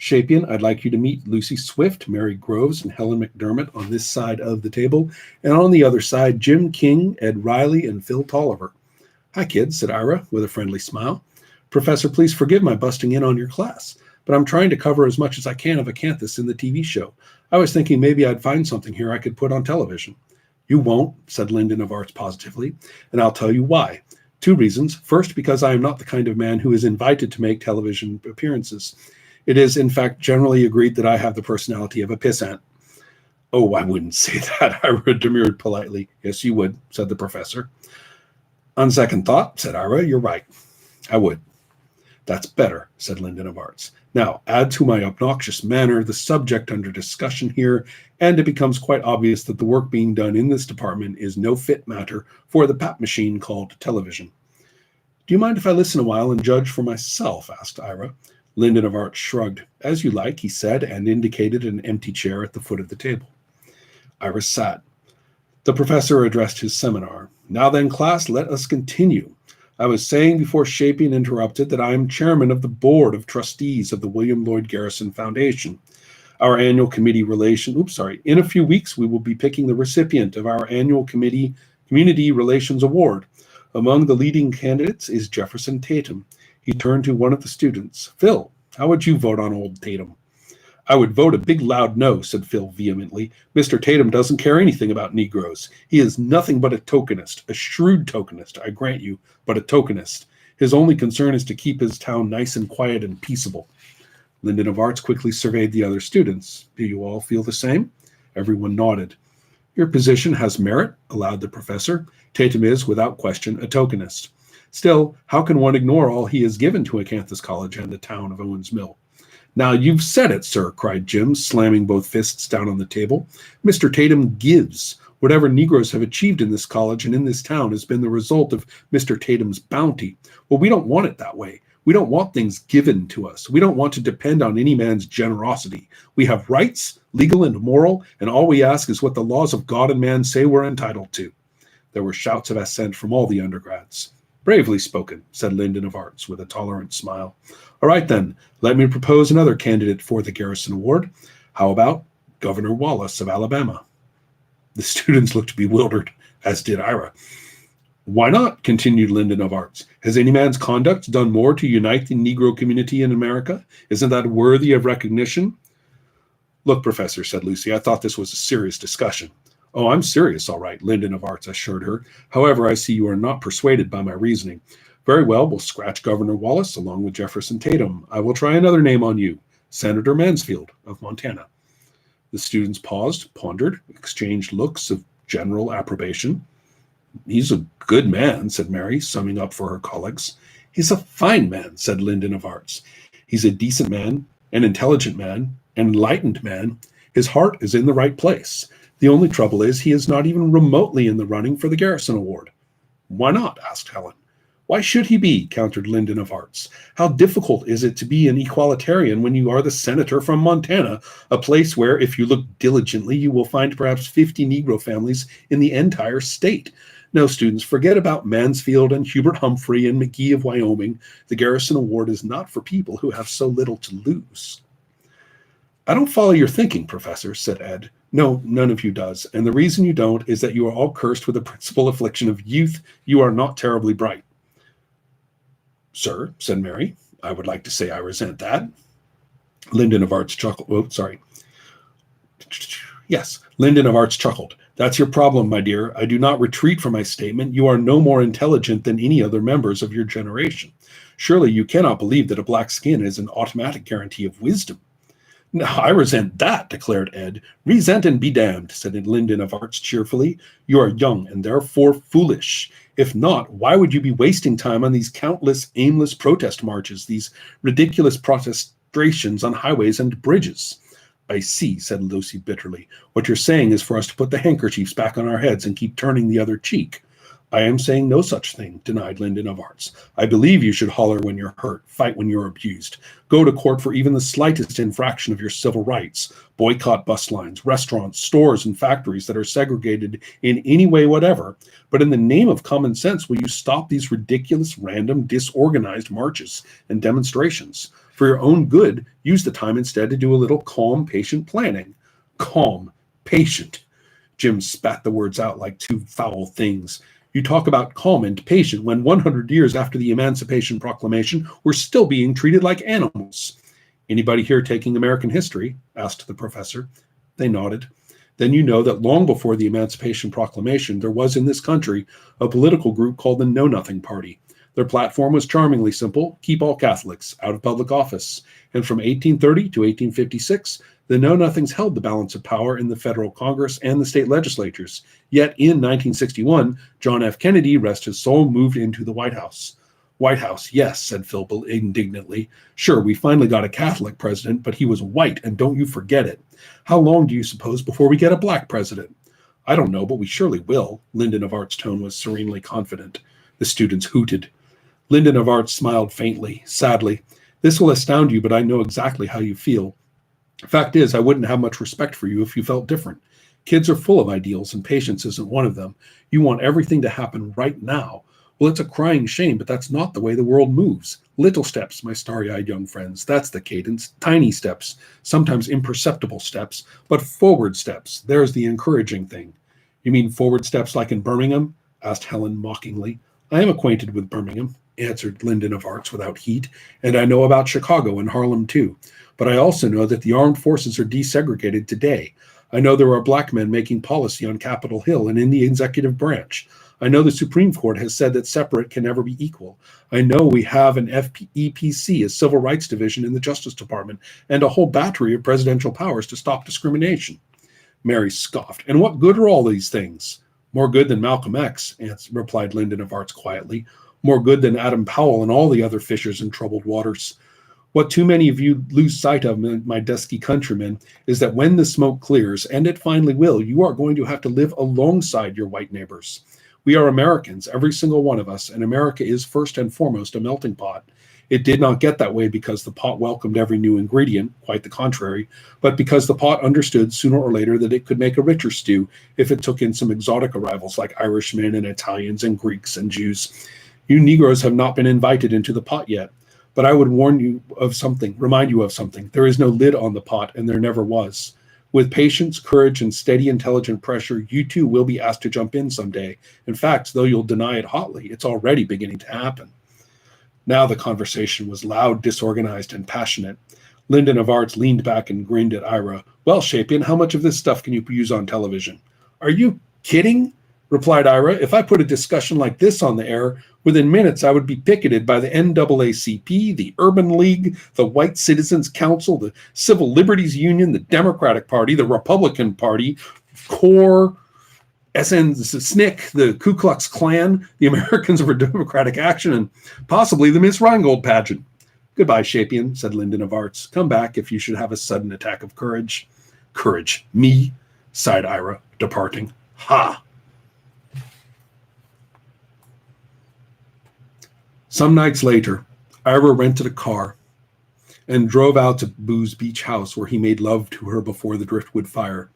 Shapian, I'd like you to meet Lucy Swift, Mary Groves, and Helen McDermott on this side of the table, and on the other side, Jim King, Ed Riley, and Phil Tolliver. Hi, kids, said Ira with a friendly smile. Professor, please forgive my busting in on your class, but I'm trying to cover as much as I can of Acanthus in the TV show. I was thinking maybe I'd find something here I could put on television. You won't, said Lyndon of Arts positively, and I'll tell you why. 2 reasons. First, because I am not the kind of man who is invited to make television appearances. It is, in fact, generally agreed that I have the personality of a pissant. Oh, I wouldn't say that, Ira demurred politely. Yes, you would, said the professor. On second thought, said Ira, you're right. I would. That's better, said Lyndon of Arts. Now, add to my obnoxious manner the subject under discussion here, and it becomes quite obvious that the work being done in this department is no fit matter for the pap machine called television. Do you mind if I listen a while and judge for myself? Asked Ira. Lyndon of Arts shrugged. As you like, he said, and indicated an empty chair at the foot of the table. Ira sat. The professor addressed his seminar. Now then, class, let us continue. I was saying before Shapian interrupted that I am chairman of the board of trustees of the William Lloyd Garrison Foundation. Our annual committee in a few weeks we will be picking the recipient of our annual Community Relations Award. Among the leading candidates is Jefferson Tatum. He turned to one of the students. Phil, how would you vote on old Tatum? I would vote a big loud no, said Phil vehemently. Mr. Tatum doesn't care anything about Negroes. He is nothing but a tokenist, a shrewd tokenist, I grant you, but a tokenist. His only concern is to keep his town nice and quiet and peaceable. Lyndon of Arts quickly surveyed the other students. Do you all feel the same? Everyone nodded. Your position has merit, allowed the professor. Tatum is, without question, a tokenist. Still, how can one ignore all he has given to Acanthus College and the town of Owens Mill? Now you've said it, sir, cried Jim, slamming both fists down on the table. Mr. Tatum gives. Whatever Negroes have achieved in this college and in this town has been the result of Mr. Tatum's bounty. Well, we don't want it that way. We don't want things given to us. We don't want to depend on any man's generosity. We have rights, legal and moral, and all we ask is what the laws of God and man say we're entitled to. There were shouts of assent from all the undergrads. Bravely spoken, said Lyndon of Arts with a tolerant smile. All right, then, let me propose another candidate for the Garrison Award. How about Governor Wallace of Alabama? The students looked bewildered, as did Ira. Why not? Continued Lyndon of Arts. Has any man's conduct done more to unite the Negro community in America? Isn't that worthy of recognition? Look, Professor, said Lucy, I thought this was a serious discussion. Oh, I'm serious, all right, Lyndon of Arts assured her. However, I see you are not persuaded by my reasoning. Very well, we'll scratch Governor Wallace along with Jefferson Tatum. I will try another name on you, Senator Mansfield of Montana. The students paused, pondered, exchanged looks of general approbation. He's a good man, said Mary, summing up for her colleagues. He's a fine man, said Lyndon of Arts. He's a decent man, an intelligent man, an enlightened man. His heart is in the right place. The only trouble is he is not even remotely in the running for the Garrison Award. Why not? Asked Helen. Why should he be? Countered Lyndon of Arts. How difficult is it to be an equalitarian when you are the senator from Montana, a place where, if you look diligently, you will find perhaps 50 Negro families in the entire state? No, students, forget about Mansfield and Hubert Humphrey and McGee of Wyoming. The Garrison Award is not for people who have so little to lose. I don't follow your thinking, Professor, said Ed. No, none of you does. And the reason you don't is that you are all cursed with the principal affliction of youth. You are not terribly bright. Sir, said Mary, I would like to say I resent that. Lyndon of Arts chuckled. Oh, sorry. Yes, Lyndon of Arts chuckled. That's your problem, my dear. I do not retreat from my statement. You are no more intelligent than any other members of your generation. Surely you cannot believe that a black skin is an automatic guarantee of wisdom. No, I resent that, declared Ed. Resent and be damned, said Lyndon of Arts cheerfully. You are young and therefore foolish. If not, why would you be wasting time on these countless aimless protest marches, these ridiculous protestrations on highways and bridges? I see, said Lucy bitterly. What you're saying is for us to put the handkerchiefs back on our heads and keep turning the other cheek. I am saying no such thing, denied Lyndon of Arts. I believe you should holler when you're hurt, fight when you're abused, go to court for even the slightest infraction of your civil rights, boycott bus lines, restaurants, stores, and factories that are segregated in any way whatever. But in the name of common sense, will you stop these ridiculous, random, disorganized marches and demonstrations? For your own good, use the time instead to do a little calm, patient planning. Calm, patient. Jim spat the words out like two foul things. You talk about calm and patient when 100 years after the Emancipation Proclamation, we're still being treated like animals. Anybody here taking American history? Asked the professor. They nodded. Then you know that long before the Emancipation Proclamation, there was in this country a political group called the Know Nothing Party. Their platform was charmingly simple: keep all Catholics out of public office. And from 1830 to 1856, the Know-Nothings held the balance of power in the federal Congress and the state legislatures. Yet in 1961, John F. Kennedy, rest his soul, moved into the White House. White House, yes, said Philbill indignantly. Sure, we finally got a Catholic president, but he was white, and don't you forget it. How long do you suppose before we get a black president? I don't know, but we surely will. Lyndon of Arts' tone was serenely confident. The students hooted. Lyndon of Arts smiled faintly, sadly. This will astound you, but I know exactly how you feel. Fact is, I wouldn't have much respect for you if you felt different. Kids are full of ideals, and patience isn't one of them. You want everything to happen right now. Well, it's a crying shame, but that's not the way the world moves. Little steps, my starry-eyed young friends. That's the cadence. Tiny steps, sometimes imperceptible steps, but forward steps. There's the encouraging thing. You mean forward steps like in Birmingham? Asked Helen mockingly. I am acquainted with Birmingham, answered Lyndon of Arts without heat, and I know about Chicago and Harlem too. But I also know that the armed forces are desegregated today. I know there are black men making policy on Capitol Hill and in the executive branch. I know the Supreme Court has said that separate can never be equal. I know we have an EPC, a civil rights division in the Justice Department, and a whole battery of presidential powers to stop discrimination. Mary scoffed. And what good are all these things? More good than Malcolm X, replied Lyndon of Arts quietly. More good than Adam Powell and all the other fishers in troubled waters. What too many of you lose sight of, my dusky countrymen, is that when the smoke clears, and it finally will, you are going to have to live alongside your white neighbors. We are Americans, every single one of us, and America is first and foremost a melting pot. It did not get that way because the pot welcomed every new ingredient, quite the contrary, but because the pot understood sooner or later that it could make a richer stew if it took in some exotic arrivals like Irishmen and Italians and Greeks and Jews. You Negroes have not been invited into the pot yet, but I would warn you of something, remind you of something. There is no lid on the pot, and there never was. With patience, courage, and steady, intelligent pressure, you too will be asked to jump in someday. In fact, though you'll deny it hotly, it's already beginning to happen. Now the conversation was loud, disorganized, and passionate. Lyndon of Arts leaned back and grinned at Ira. Well, Shapian, how much of this stuff can you use on television? Are you kidding? Replied Ira. If I put a discussion like this on the air, within minutes I would be picketed by the NAACP, the Urban League, the White Citizens Council, the Civil Liberties Union, the Democratic Party, the Republican Party, CORE, SNCC, the Ku Klux Klan, the Americans for Democratic Action, and possibly the Miss Rheingold pageant. Goodbye, Shapian, said Lyndon of Arts. Come back if you should have a sudden attack of courage. Courage. Me, sighed Ira, departing. Ha! Some nights later, Ira rented a car and drove out to Boo's beach house where he made love to her before the driftwood fire.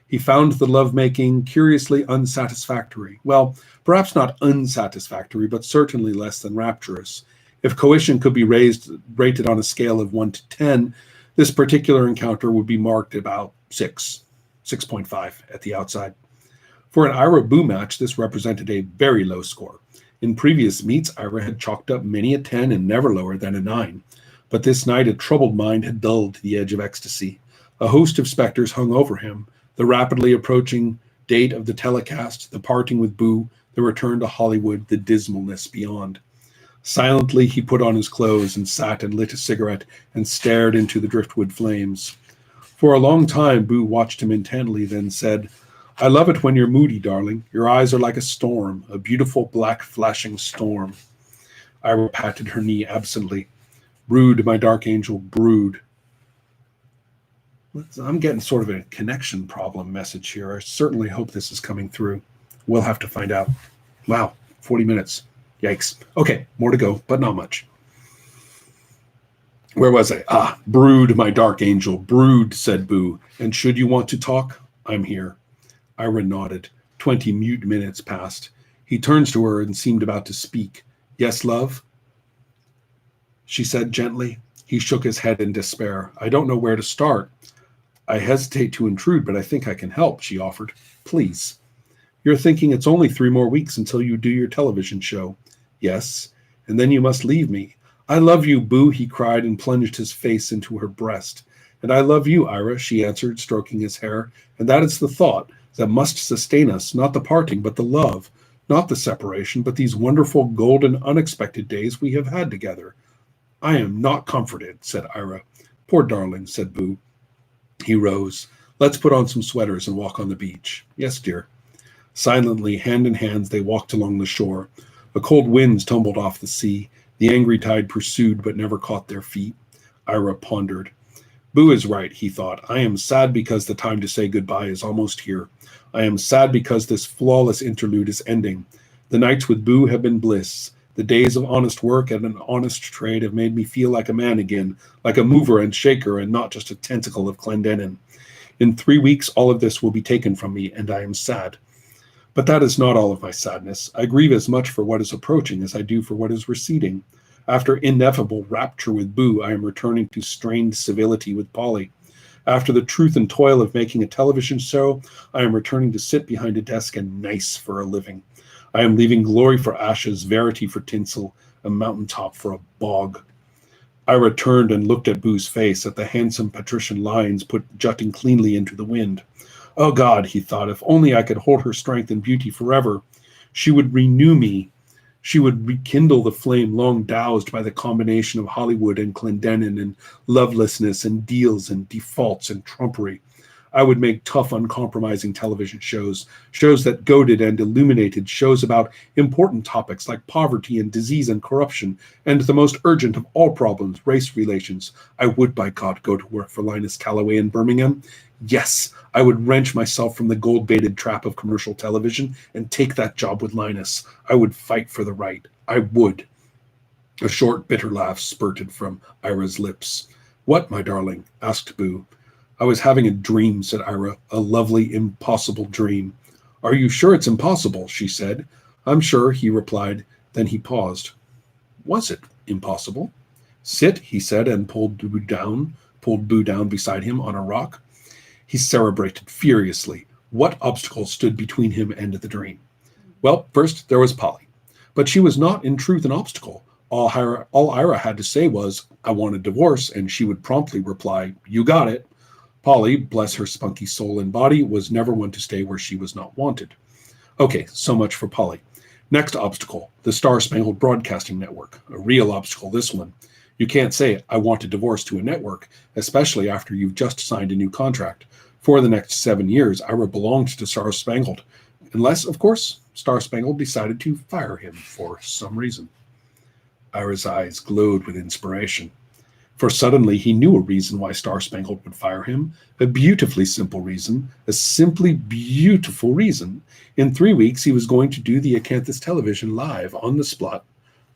He found the lovemaking curiously unsatisfactory. Well, perhaps not unsatisfactory, but certainly less than rapturous. If coition could be rated on a scale of 1 to 10, this particular encounter would be marked about 6.5 at the outside. For an Ira-Boo match, this represented a very low score. In previous meets, Ira had chalked up many a 10 and never lower than a 9. But this night, a troubled mind had dulled to the edge of ecstasy. A host of specters hung over him. The rapidly approaching date of the telecast, the parting with Boo, the return to Hollywood, the dismalness beyond. Silently, he put on his clothes and sat and lit a cigarette and stared into the driftwood flames. For a long time, Boo watched him intently, then said, I love it when you're moody, darling. Your eyes are like a storm, a beautiful black flashing storm. Ira patted her knee absently. Brood, my dark angel, brood. I'm getting sort of a connection problem message here. I certainly hope this is coming through. We'll have to find out. Wow, 40 minutes. Yikes. Okay, more to go, but not much. Where was I? Brood, my dark angel, brood, said Boo. And should you want to talk, I'm here. Ira nodded. 20 mute minutes passed. He turns to her and seemed about to speak. Yes, love? She said gently. He shook his head in despair. I don't know where to start. I hesitate to intrude, but I think I can help, she offered. Please. You're thinking it's only 3 more weeks until you do your television show. Yes, and then you must leave me. I love you, Boo, he cried and plunged his face into her breast. And I love you, Ira, she answered, stroking his hair. And that is the thought that must sustain us, not the parting, but the love, not the separation, but these wonderful, golden, unexpected days we have had together. I am not comforted, said Ira. Poor darling, said Boo. He rose. Let's put on some sweaters and walk on the beach. Yes, dear. Silently, hand in hand, they walked along the shore. A cold wind tumbled off the sea. The angry tide pursued but never caught their feet. Ira pondered. Boo is right, he thought. I am sad because the time to say goodbye is almost here. I am sad because this flawless interlude is ending. The nights with Boo have been bliss. The days of honest work and an honest trade have made me feel like a man again, like a mover and shaker and not just a tentacle of Clendenin. In 3 weeks, all of this will be taken from me, and I am sad. But that is not all of my sadness. I grieve as much for what is approaching as I do for what is receding. After ineffable rapture with Boo, I am returning to strained civility with Polly. After the truth and toil of making a television show, I am returning to sit behind a desk and nice for a living. I am leaving glory for ashes, verity for tinsel, a mountaintop for a bog. Ira turned and looked at Boo's face, at the handsome patrician lines put jutting cleanly into the wind. Oh God, he thought, if only I could hold her strength and beauty forever. She would renew me. She would rekindle the flame long doused by the combination of Hollywood and Clendenin and lovelessness and deals and defaults and trumpery. I would make tough, uncompromising television shows, shows that goaded and illuminated, shows about important topics like poverty and disease and corruption, and the most urgent of all problems, race relations. I would, by God, go to work for Linus Calloway in Birmingham. Yes, I would wrench myself from the gold-baited trap of commercial television and take that job with Linus. I would fight for the right. I would. A short, bitter laugh spurted from Ira's lips. What, my darling? Asked Boo. I was having a dream, said Ira, a lovely, impossible dream. Are you sure it's impossible? She said. I'm sure, he replied. Then he paused. Was it impossible? Sit, he said, and pulled Boo down beside him on a rock. He cerebrated furiously. What obstacle stood between him and the dream? Well, first there was Polly. But she was not in truth an obstacle. All Ira had to say was, I want a divorce, and she would promptly reply, you got it. Polly, bless her spunky soul and body, was never one to stay where she was not wanted. Okay, so much for Polly. Next obstacle, the Star-Spangled Broadcasting Network. A real obstacle, this one. You can't say, I want a divorce to a network, especially after you've just signed a new contract. For the next 7 years, Ira belonged to Star-Spangled, unless, of course, Star-Spangled decided to fire him for some reason. Ira's eyes glowed with inspiration. For suddenly he knew a reason why Star-Spangled would fire him, a beautifully simple reason, a simply beautiful reason. In 3 weeks, he was going to do the Acanthus television live on the spot,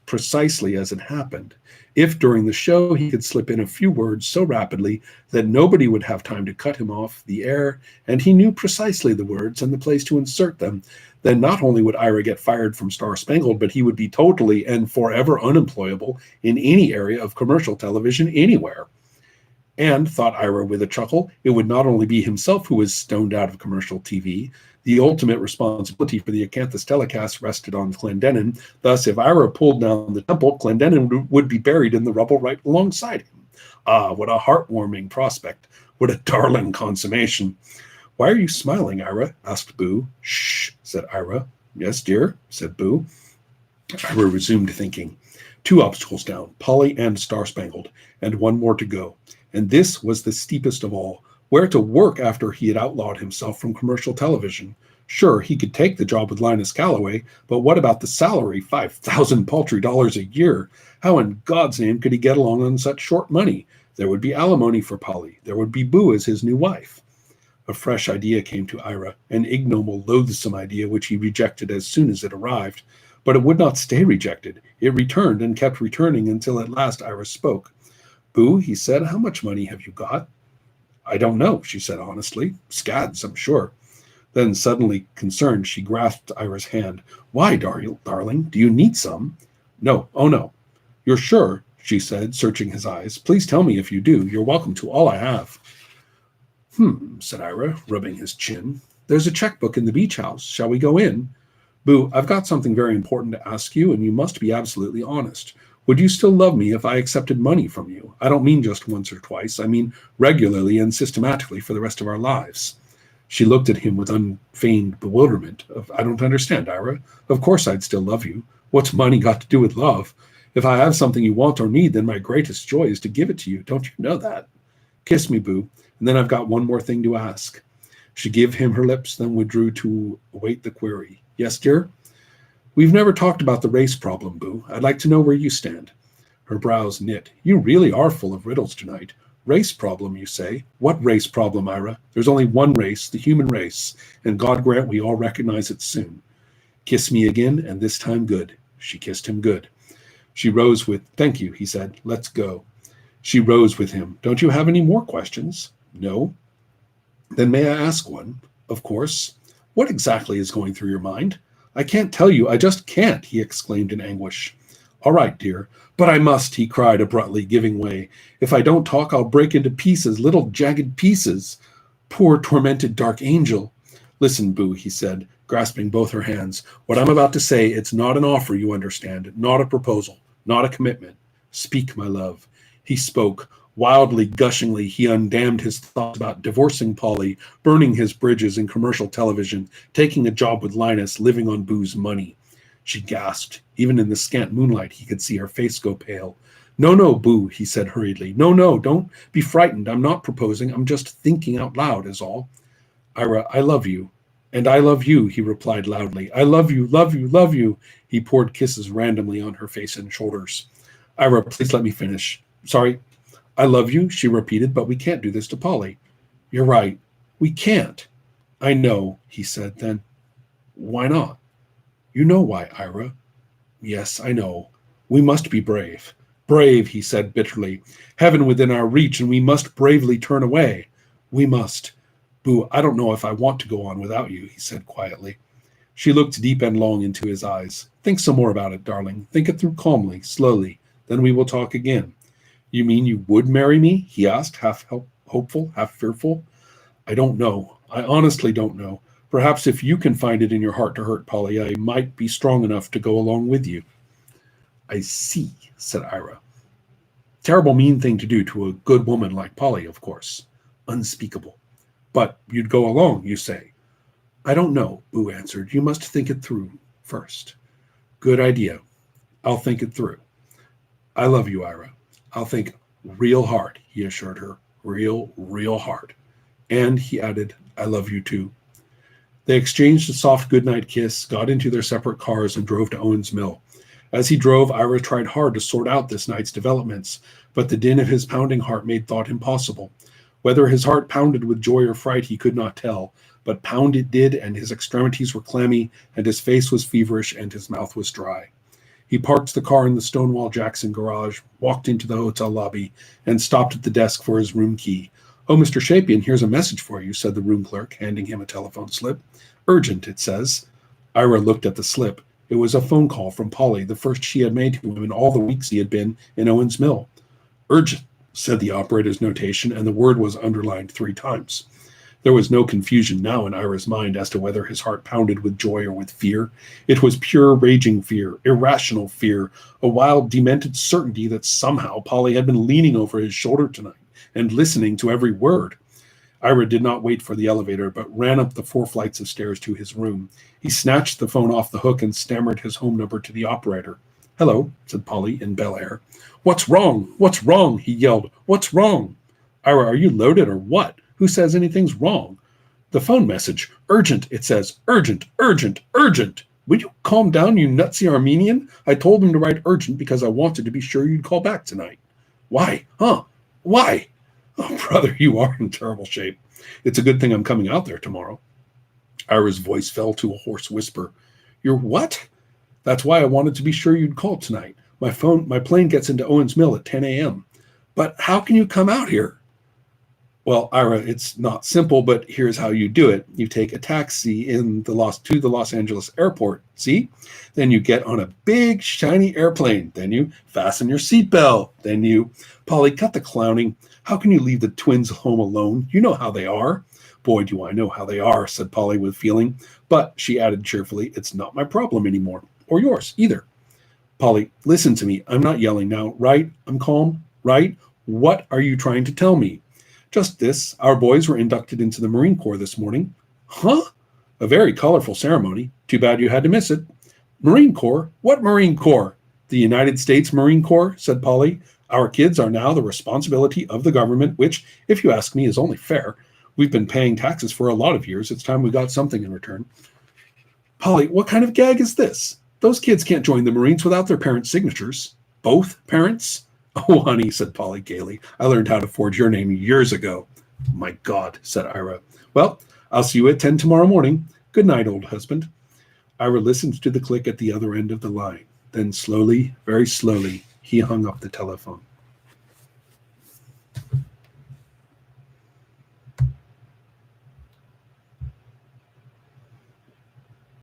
precisely as it happened. If during the show he could slip in a few words so rapidly that nobody would have time to cut him off the air, and he knew precisely the words and the place to insert them, then not only would Ira get fired from Star-Spangled, but he would be totally and forever unemployable in any area of commercial television anywhere. And, thought Ira with a chuckle, it would not only be himself who was stoned out of commercial TV. The ultimate responsibility for the Acanthus telecast rested on Clendenin. Thus, if Ira pulled down the temple, Clendenin would be buried in the rubble right alongside him. Ah, what a heartwarming prospect. What a darling consummation. Why are you smiling, Ira? Asked Boo. Shh, said Ira. Yes, dear, said Boo. Ira resumed thinking. 2 obstacles down, Polly and Star-Spangled, and 1 more to go. And this was the steepest of all. Where to work after he had outlawed himself from commercial television? Sure, he could take the job with Linus Calloway, but what about the salary, 5,000 paltry dollars a year? How in God's name could he get along on such short money? There would be alimony for Polly. There would be Boo as his new wife. A fresh idea came to Ira, an ignoble, loathsome idea which he rejected as soon as it arrived. But it would not stay rejected. It returned and kept returning until at last Ira spoke. Boo, he said, how much money have you got? I don't know, she said honestly. Scads, I'm sure. Then, suddenly concerned, she grasped Ira's hand. Why, darling? Do you need some? No, oh no. You're sure? She said, searching his eyes. Please tell me if you do. You're welcome to all I have. Said Ira, rubbing his chin. There's a checkbook in the beach house. Shall we go in? Boo, I've got something very important to ask you, and you must be absolutely honest. Would you still love me if I accepted money from you? I don't mean just once or twice. I mean regularly and systematically for the rest of our lives. She looked at him with unfeigned bewilderment. I don't understand, Ira. Of course I'd still love you. What's money got to do with love? If I have something you want or need, then my greatest joy is to give it to you. Don't you know that? Kiss me, Boo, and then I've got one more thing to ask. She gave him her lips, then withdrew to await the query. Yes, dear? We've never talked about the race problem, Boo. I'd like to know where you stand. Her brows knit. You really are full of riddles tonight. Race problem, you say? What race problem, Ira? There's only one race, the human race, and God grant we all recognize it soon. Kiss me again, and this time good. She kissed him good. She rose with, thank you, he said. Let's go. She rose with him. Don't you have any more questions? No. Then may I ask one? Of course. What exactly is going through your mind? I can't tell you. I just can't, he exclaimed in anguish. All right, dear. But I must, he cried abruptly, giving way. If I don't talk, I'll break into pieces, little jagged pieces. Poor, tormented dark angel. Listen, Boo, he said, grasping both her hands. What I'm about to say, it's not an offer, you understand, not a proposal, not a commitment. Speak, my love. He spoke. Wildly, gushingly, he undammed his thoughts about divorcing Polly, burning his bridges in commercial television, taking a job with Linus, living on Boo's money. She gasped. Even in the scant moonlight, he could see her face go pale. No, no, Boo, he said hurriedly. No, no, don't be frightened. I'm not proposing. I'm just thinking out loud, is all. Ira, I love you. And I love you, he replied loudly. I love you, love you, love you. He poured kisses randomly on her face and shoulders. Ira, please let me finish. Sorry. I love you, she repeated, but we can't do this to Polly. You're right. We can't. I know, he said then. Why not? You know why, Ira. Yes, I know. We must be brave. Brave, he said bitterly. Heaven within our reach, and we must bravely turn away. We must. Boo, I don't know if I want to go on without you, he said quietly. She looked deep and long into his eyes. Think some more about it, darling. Think it through calmly, slowly. Then we will talk again. You mean you would marry me? He asked, half hopeful, half fearful. I don't know. I honestly don't know. Perhaps if you can find it in your heart to hurt Polly, I might be strong enough to go along with you. I see, said Ira. Terrible mean thing to do to a good woman like Polly, of course. Unspeakable. But you'd go along, you say. I don't know, Boo answered. You must think it through first. Good idea. I'll think it through. I love you, Ira. I'll think real hard, he assured her. Real hard. And, he added, I love you too. They exchanged a soft goodnight kiss, got into their separate cars, and drove to Owens Mill. As he drove, Ira tried hard to sort out this night's developments, but the din of his pounding heart made thought impossible. Whether his heart pounded with joy or fright, he could not tell, but pound it did, and his extremities were clammy, and his face was feverish, and his mouth was dry. He parked the car in the Stonewall Jackson garage, walked into the hotel lobby, and stopped at the desk for his room key. Oh, Mr. Shapian, here's a message for you, said the room clerk, handing him a telephone slip. Urgent, it says. Ira looked at the slip. It was a phone call from Polly, the first she had made to him in all the weeks he had been in Owens Mill. Urgent, said the operator's notation, and the word was underlined 3 times. There was no confusion now in Ira's mind as to whether his heart pounded with joy or with fear. It was pure raging fear, irrational fear, a wild, demented certainty that somehow Polly had been leaning over his shoulder tonight and listening to every word. Ira did not wait for the elevator, but ran up the 4 flights of stairs to his room. He snatched the phone off the hook and stammered his home number to the operator. Hello, said Polly in Bel Air. What's wrong? What's wrong? He yelled. What's wrong? Ira, are you loaded or what? Who says anything's wrong? The phone message. Urgent, it says. Urgent, urgent, urgent. Would you calm down, you nutsy Armenian? I told him to write urgent because I wanted to be sure you'd call back tonight. Why? Huh? Why? Oh, brother, you are in terrible shape. It's a good thing I'm coming out there tomorrow. Ira's voice fell to a hoarse whisper. You're what? That's why I wanted to be sure you'd call tonight. My plane gets into Owens Mill at 10 a.m. But how can you come out here? Well, Ira, it's not simple, but here's how you do it. You take a taxi to the Los Angeles airport, see? Then you get on a big, shiny airplane. Then you fasten your seatbelt. Then you... Polly, cut the clowning. How can you leave the twins home alone? You know how they are. Boy, do I know how they are, said Polly with feeling. But, she added cheerfully, it's not my problem anymore. Or yours, either. Polly, listen to me. I'm not yelling now, right? I'm calm, right? What are you trying to tell me? Just this. Our boys were inducted into the Marine Corps this morning. Huh? A very colorful ceremony. Too bad you had to miss it. Marine Corps? What Marine Corps? The United States Marine Corps, said Polly. Our kids are now the responsibility of the government, which, if you ask me, is only fair. We've been paying taxes for a lot of years. It's time we got something in return. Polly, what kind of gag is this? Those kids can't join the Marines without their parents' signatures. Both parents? Oh, honey, said Polly gaily. I learned how to forge your name years ago. My God, said Ira. Well, I'll see you at 10 tomorrow morning. Good night, old husband. Ira listened to the click at the other end of the line. Then slowly, very slowly, he hung up the telephone.